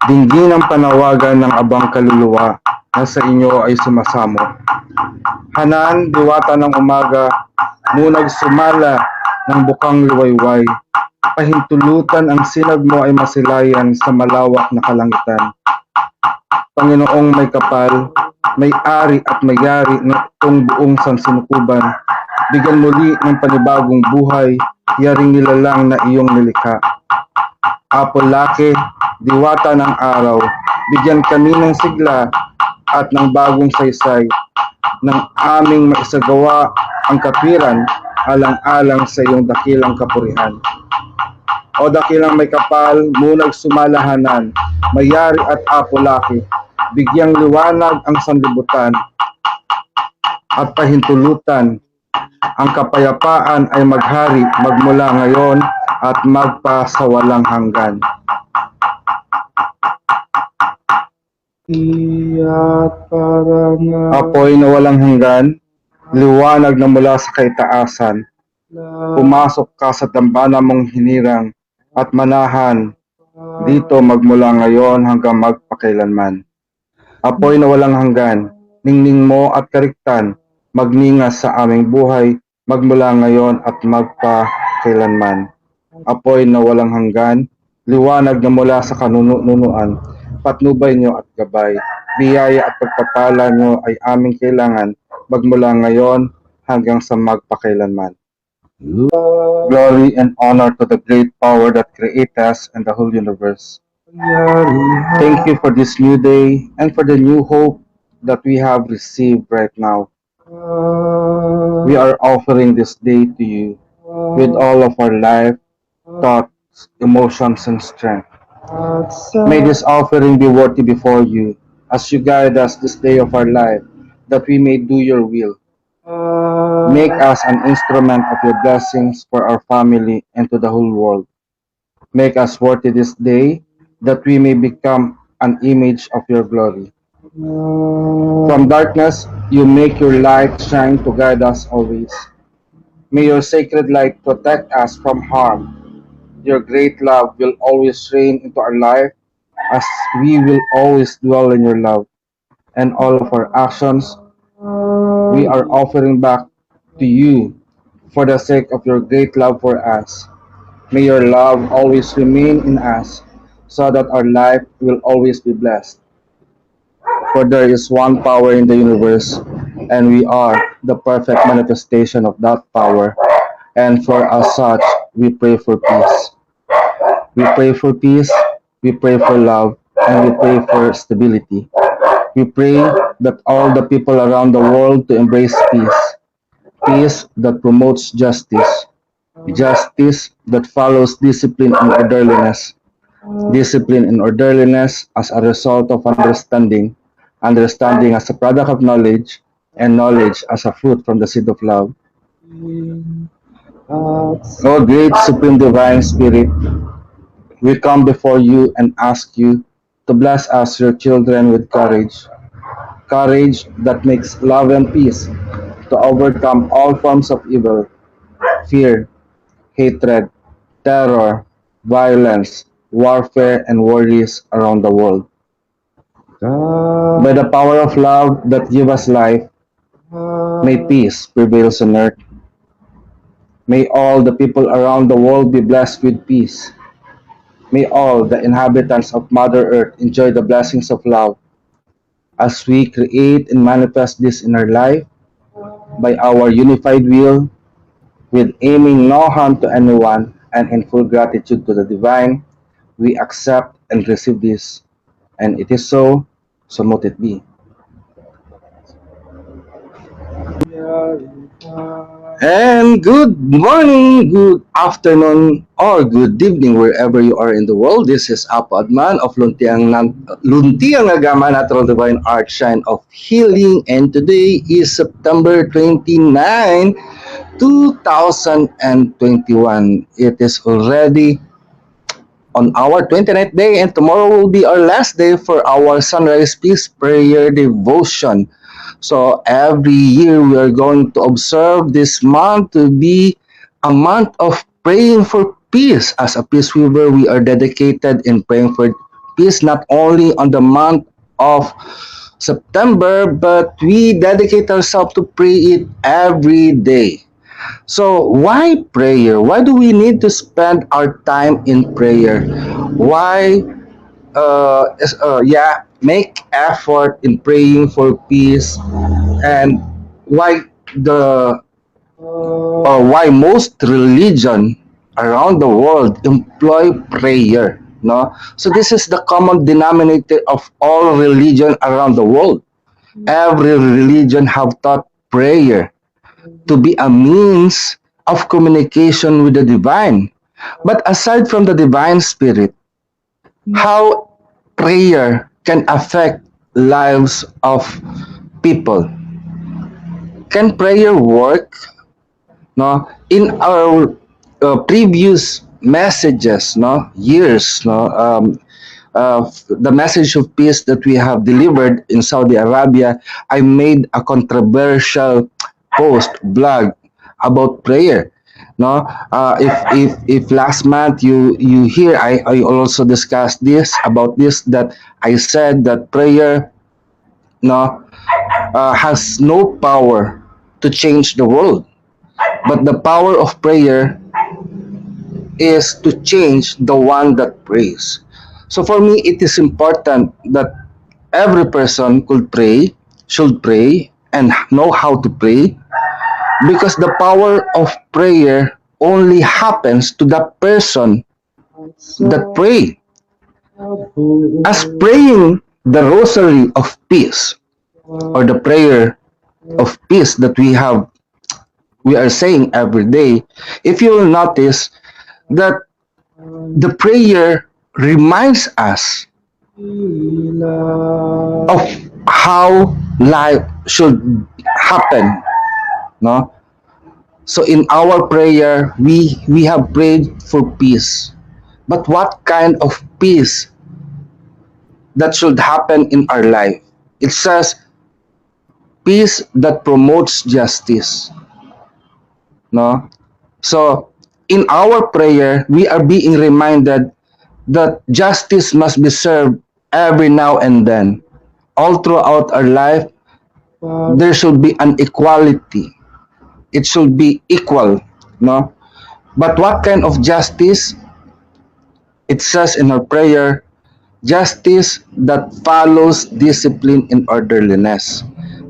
Dinggin ang panawagan ng abang kaluluwa na sa inyo ay sumasamo. Hanan, diwata ng umaga, munag sumala ng bukang liwayway. Pahintulutan ang sinag mo ay masilayan sa malawak na kalangitan. Panginoong may kapal, may-ari at may-yari ng itong buong sansinukuban, bigyan muli ng panibagong buhay, yaring nilalang na iyong nilikha. Apo Laki, diwata ng araw, bigyan kami ng sigla at ng bagong saysay, ng aming maisagawa ang katwiran alang-alang sa iyong dakilang kapurihan. O dakilang may kapal, munag sumalahanan, mayari at Apo Laki, bigyang liwanag ang sanlibutan at pahintulutan. Ang kapayapaan ay maghari magmula ngayon at magpasawalang hanggan. Apoy na walang hanggan, liwanag na mula sa kaitaasan. Pumasok ka sa dambana mong hinirang at manahan dito magmula ngayon hanggang magpakailanman. Apoy na walang hanggan, ningning mo at kariktan, magningas sa aming buhay magmula ngayon at magpakailanman. Apoy na walang hanggan, liwanag na mula sa kanunuan, patnubay niyo at gabay, biyaya at pagpapala niyo ay aming kailangan magmula ngayon hanggang sa magpakailanman. Glory and honor to the great power that created us and the whole universe. Thank you for this new day and for the new hope that we have received right now. We are offering this day to you with all of our life, thoughts, emotions, and strength. May this offering be worthy before you as you guide us this day of our life, that we may do your will. Make us an instrument of your blessings for our family and to the whole world. Make us worthy this day, that we may become an image of your glory. From darkness, you make your light shine to guide us always. May your sacred light protect us from harm. Your great love will always reign into our life, as we will always dwell in your love. And all of our actions, we are offering back to you for the sake of your great love for us. May your love always remain in us, so that our life will always be blessed. For there is one power in the universe, and we are the perfect manifestation of that power. And for as such, we pray for peace. We pray for peace, we pray for love, and we pray for stability. We pray that all the people around the world to embrace peace. Peace that promotes justice. Justice that follows discipline and orderliness. Discipline and orderliness as a result of understanding. Understanding as a product of knowledge, and knowledge as a fruit from the seed of love. O great Supreme Divine Spirit, we come before you and ask you to bless us, your children, with courage. Courage that makes love and peace, to overcome all forms of evil, fear, hatred, terror, violence, warfare, and worries around the world. By the power of love that gives us life, may peace prevail on earth. May all the people around the world be blessed with peace. May all the inhabitants of Mother Earth enjoy the blessings of love. As we create and manifest this in our life, by our unified will, with aiming no harm to anyone and in full gratitude to the divine, we accept and receive this. And it is so, so mote it be. And good morning, good afternoon, or good evening wherever you are in the world. This is Apo Adman of Luntiang Agama Natural Divine Art Shine of Healing, and today is September 29, 2021. It is already on our 29th day, and tomorrow will be our last day for our Sunrise Peace Prayer Devotion. So every year we are going to observe this month to be a month of praying for peace. As a peace weaver, we are dedicated in praying for peace not only on the month of September, but we dedicate ourselves to pray it every day. So why prayer? Why do we need to spend our time in prayer? Why make effort in praying for peace, and why the why most religion around the world employ prayer, no? So this is the common denominator of all religion around the world. Every religion have taught prayer to be a means of communication with the divine. But aside from the divine spirit, how prayer can affect lives of people? Can prayer work? No, in our previous messages, no, years, no, the message of peace that we have delivered in Saudi Arabia, I made a controversial post blog about prayer. No, if last month you hear, I also discussed this about this, that I said that prayer, no, has no power to change the world, but the power of prayer is to change the one that prays. So for me, it is important that every person should pray, and know how to pray, because the power of prayer only happens to the person that pray. As praying the rosary of peace, or the prayer of peace that we are saying every day, if you will notice that the prayer reminds us of how life should happen, no? So in our prayer, we have prayed for peace, but what kind of peace that should happen in our life? It says peace that promotes justice, no? So in our prayer, we are being reminded that justice must be served every now and then. All throughout our life, there should be an equality. It should be equal, no? But what kind of justice? It says in our prayer, justice that follows discipline and orderliness.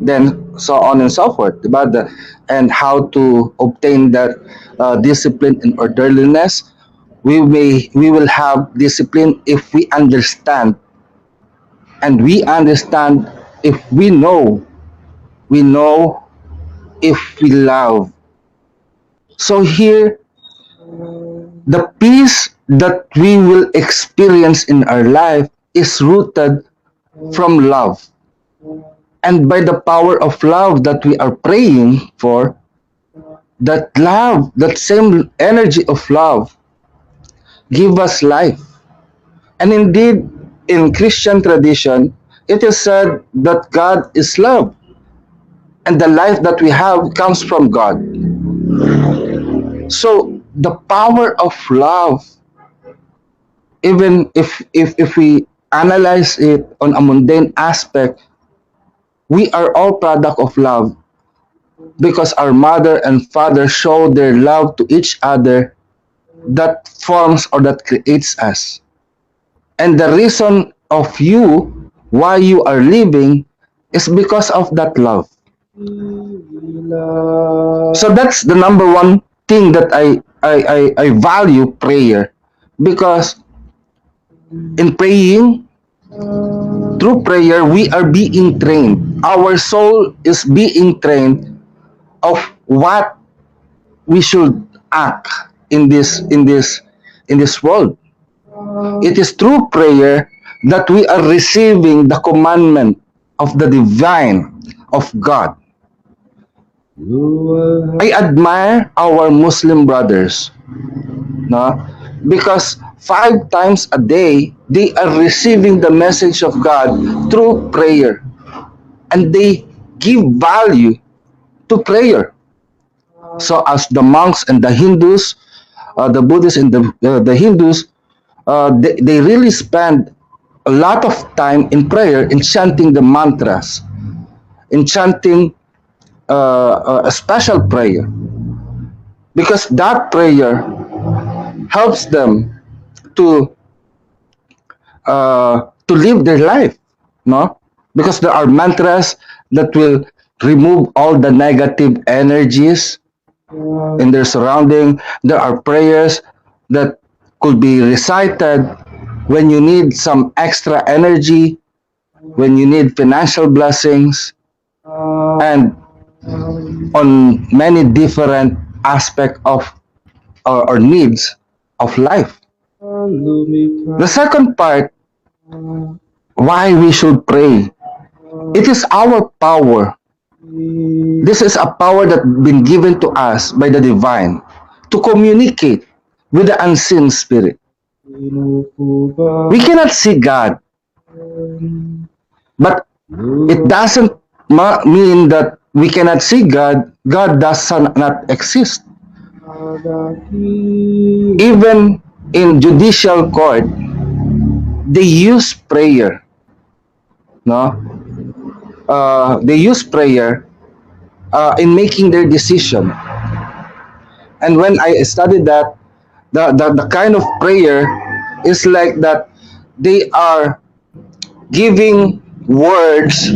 Then so on and so forth. Diba? And how to obtain that discipline and orderliness? We will have discipline if we understand, and we understand if we know if we love. So here, the peace that we will experience in our life is rooted from love. And by the power of love that we are praying for, that same energy of love, give us life. And indeed, in Christian tradition, it is said that God is love, and the life that we have comes from God. So the power of love, even if we analyze it on a mundane aspect, we are all product of love, because our mother and father show their love to each other, that forms or that creates us. And the reason of you why you are living is because of that love. So that's the number one thing that I value prayer, because in praying, through prayer, we are being trained. Our soul is being trained of what we should act in this world. It is through prayer that we are receiving the commandment of the divine, of God. I admire our Muslim brothers, no? Because 5 times a day they are receiving the message of God through prayer, and they give value to prayer. So as the monks and the Hindus, the Buddhists and the Hindus, they really spend a lot of time in prayer, in chanting the mantras, in chanting a special prayer, because that prayer helps them to to live their life, no? Because there are mantras that will remove all the negative energies in their surrounding. There are prayers that could be recited when you need some extra energy, when you need financial blessings, and on many different aspects of or needs of life. The second part, why we should pray. It is our power. This is a power that been given to us by the divine to communicate with the unseen spirit. We cannot see God, but it doesn't mean that we cannot see God. God does not exist. Even in judicial court, they use prayer. No, they use prayer in making their decision. And when I studied that, the kind of prayer is like that they are giving words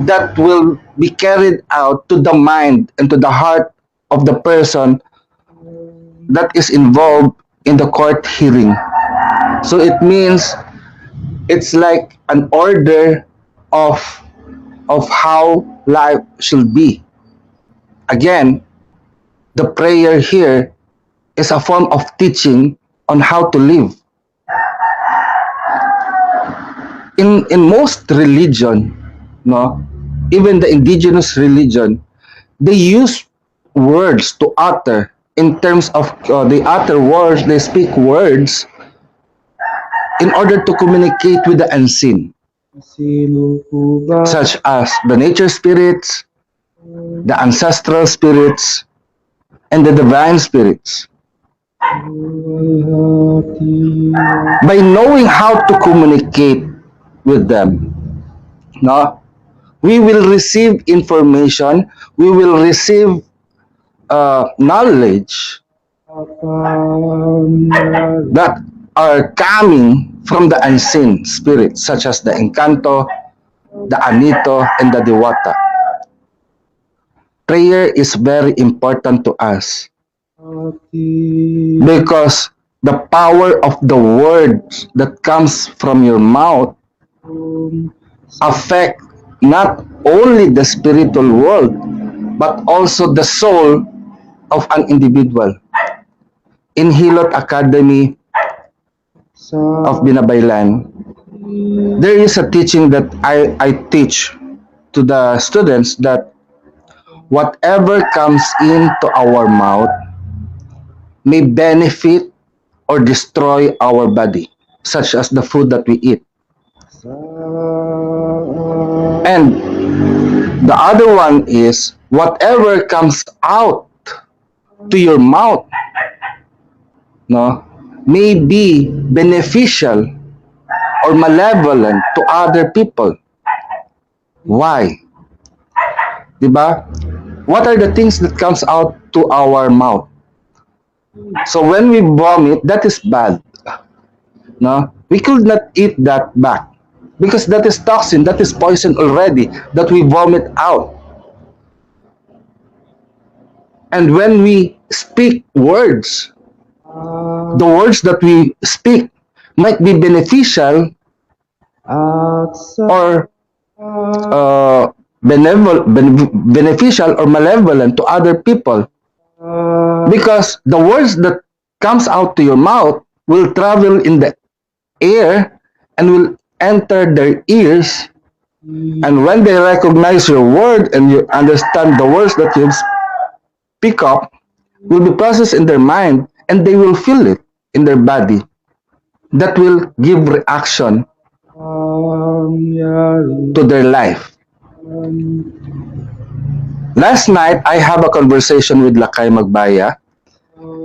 that will be carried out to the mind and to the heart of the person that is involved in the court hearing. So it means it's like an order of how life should be. Again, the prayer here is a form of teaching on how to live. In most religion, no, even the indigenous religion, they use words to utter in terms of they utter words, they speak words in order to communicate with the unseen, such as the nature spirits, the ancestral spirits, and the divine spirits. By knowing how to communicate with them, no, we will receive information, we will receive knowledge that are coming from the unseen spirits, such as the Encanto, the Anito, and the Diwata. Prayer is very important to us because the power of the words that comes from your mouth affect not only the spiritual world but also the soul of an individual. In Hilot Academy of Binabaylan, there is a teaching that I teach to the students that whatever comes into our mouth may benefit or destroy our body, such as the food that we eat. And the other one is whatever comes out to your mouth, no, may be beneficial or malevolent to other people. Why? Diba? What are the things that comes out to our mouth? So when we vomit, that is bad. No, we could not eat that back because that is toxin, that is poison already that we vomit out. And when we speak words, the words that we speak might be beneficial or beneficial or malevolent to other people, because the words that comes out to your mouth will travel in the air and will enter their ears, and when they recognize your word and you understand the words that you pick up, will be processed in their mind and they will feel it in their body. That will give reaction to their life. Last night, I have a conversation with Lakay Magbaya,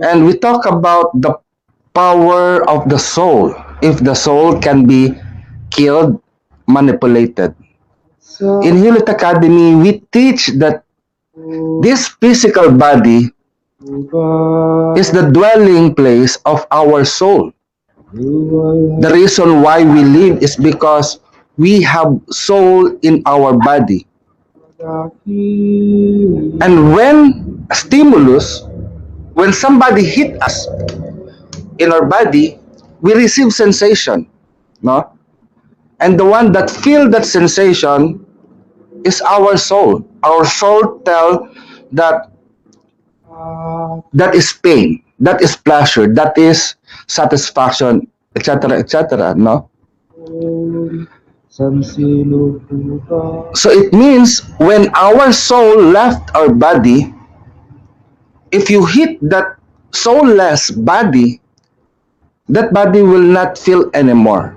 and we talk about the power of the soul. If the soul can be killed, manipulated. In Hewlett Academy, we teach that this physical body is the dwelling place of our soul. The reason why we live is because we have soul in our body. And when a stimulus, when somebody hit us in our body, we receive sensation, no? And the one that feel that sensation is our soul. Our soul tell that that is pain, that is pleasure, that is satisfaction, etc., etc., no? So it means when our soul left our body, if you hit that soulless body, that body will not feel anymore,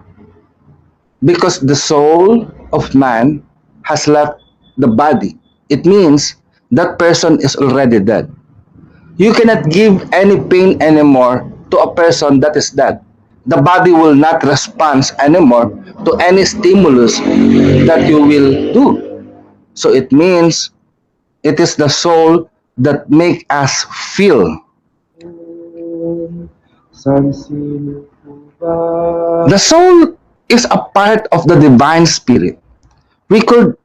because the soul of man has left the body. It means that person is already dead. You cannot give any pain anymore to a person that is dead. The body will not respond anymore to any stimulus that you will do. So it means it is the soul that make us feel. The soul is a part of the divine spirit. We could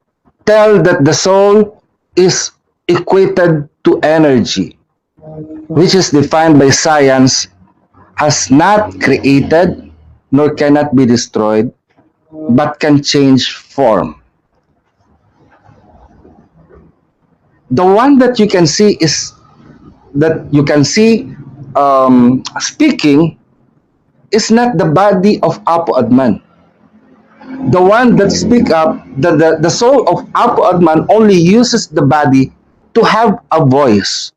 tell that the soul is equated to energy, which is defined by science as not created nor cannot be destroyed, but can change form. The one that you can see is that you can see speaking is not the body of Apo Adman. The one that speak up, the soul of Apo Adman only uses the body to have a voice.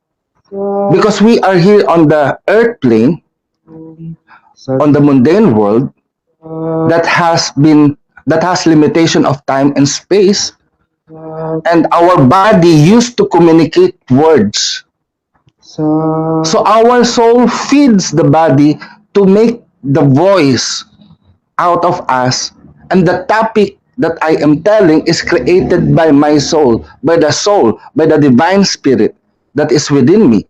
Because we are here on the earth plane, on the mundane world, that has limitation of time and space, and our body used to communicate words. So our soul feeds the body to make the voice out of us, and the topic that I am telling is created by my soul, by the divine spirit that is within me.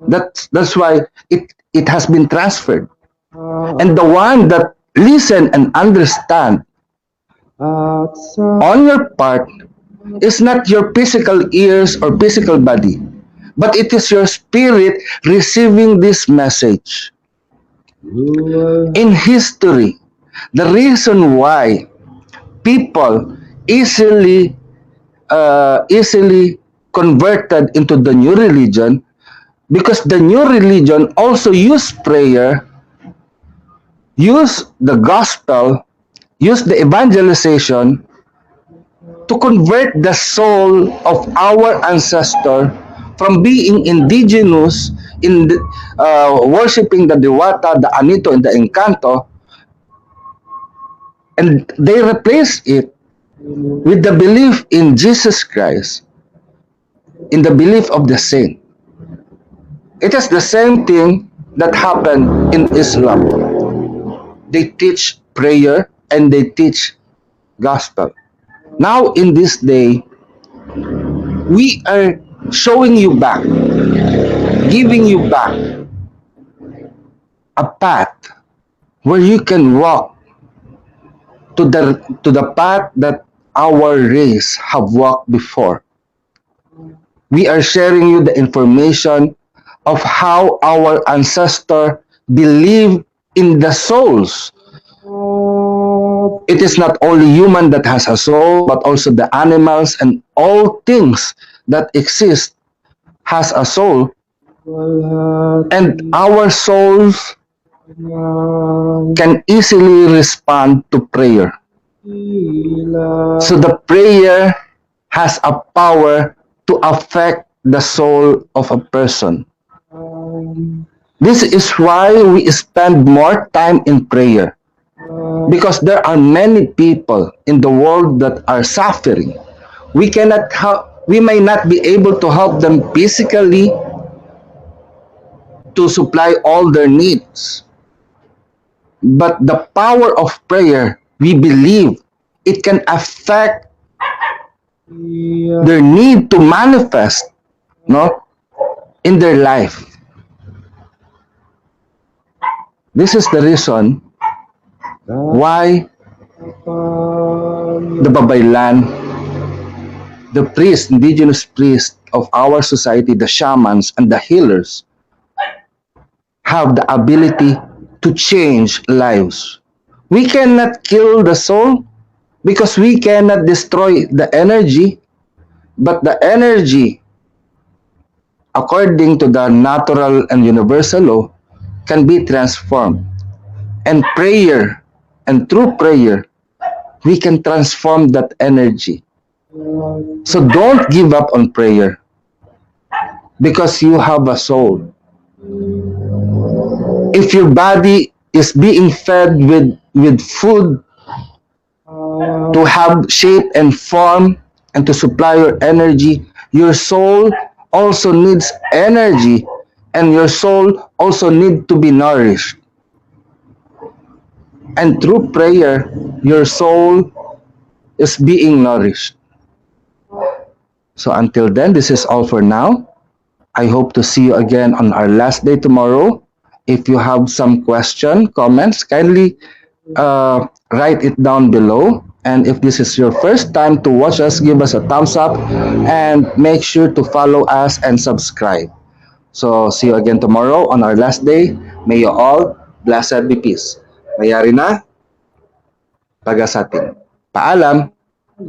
That's why it has been transferred. And the one that listen and understand on your part is not your physical ears or physical body, but it is your spirit receiving this message. In history, the reason why people easily converted into the new religion, because the new religion also use prayer, use the gospel, use the evangelization to convert the soul of our ancestor from being indigenous in worshiping the Diwata, the Anito, and the Encanto, and they replace it with the belief in Jesus Christ, in the belief of the saint. It is the same thing that happened in Islam. They teach prayer and they teach gospel. Now in this day, we are showing you back, giving you back a path where you can walk to the path that our race have walked before. We are sharing you the information of how our ancestor believed in the souls. It is not only human that has a soul, but also the animals and all things that exist has a soul. And our souls can easily respond to prayer. So the prayer has a power to affect the soul of a person. This is why we spend more time in prayer, because there are many people in the world that are suffering. We may not be able to help them physically to supply all their needs, but the power of prayer we believe it can affect their need to manifest, no, in their life. This is the reason why the Babaylan, the priests, indigenous priests of our society, the shamans and the healers, have the ability to change lives. We cannot kill the soul because we cannot destroy the energy, but the energy, according to the natural and universal law, can be transformed. And prayer, and through prayer, we can transform that energy. So don't give up on prayer because you have a soul. If your body is being fed with food to have shape and form and to supply your energy, your soul also needs energy, and your soul also needs to be nourished. And through prayer, your soul is being nourished. So until then, this is all for now. I hope to see you again on our last day tomorrow. If you have some question, comments, kindly write it down below. And if this is your first time to watch us, give us a thumbs up and make sure to follow us and subscribe. So see you again tomorrow on our last day. May you all blessed be peace. Mayari na, pag-asatin. Paalam!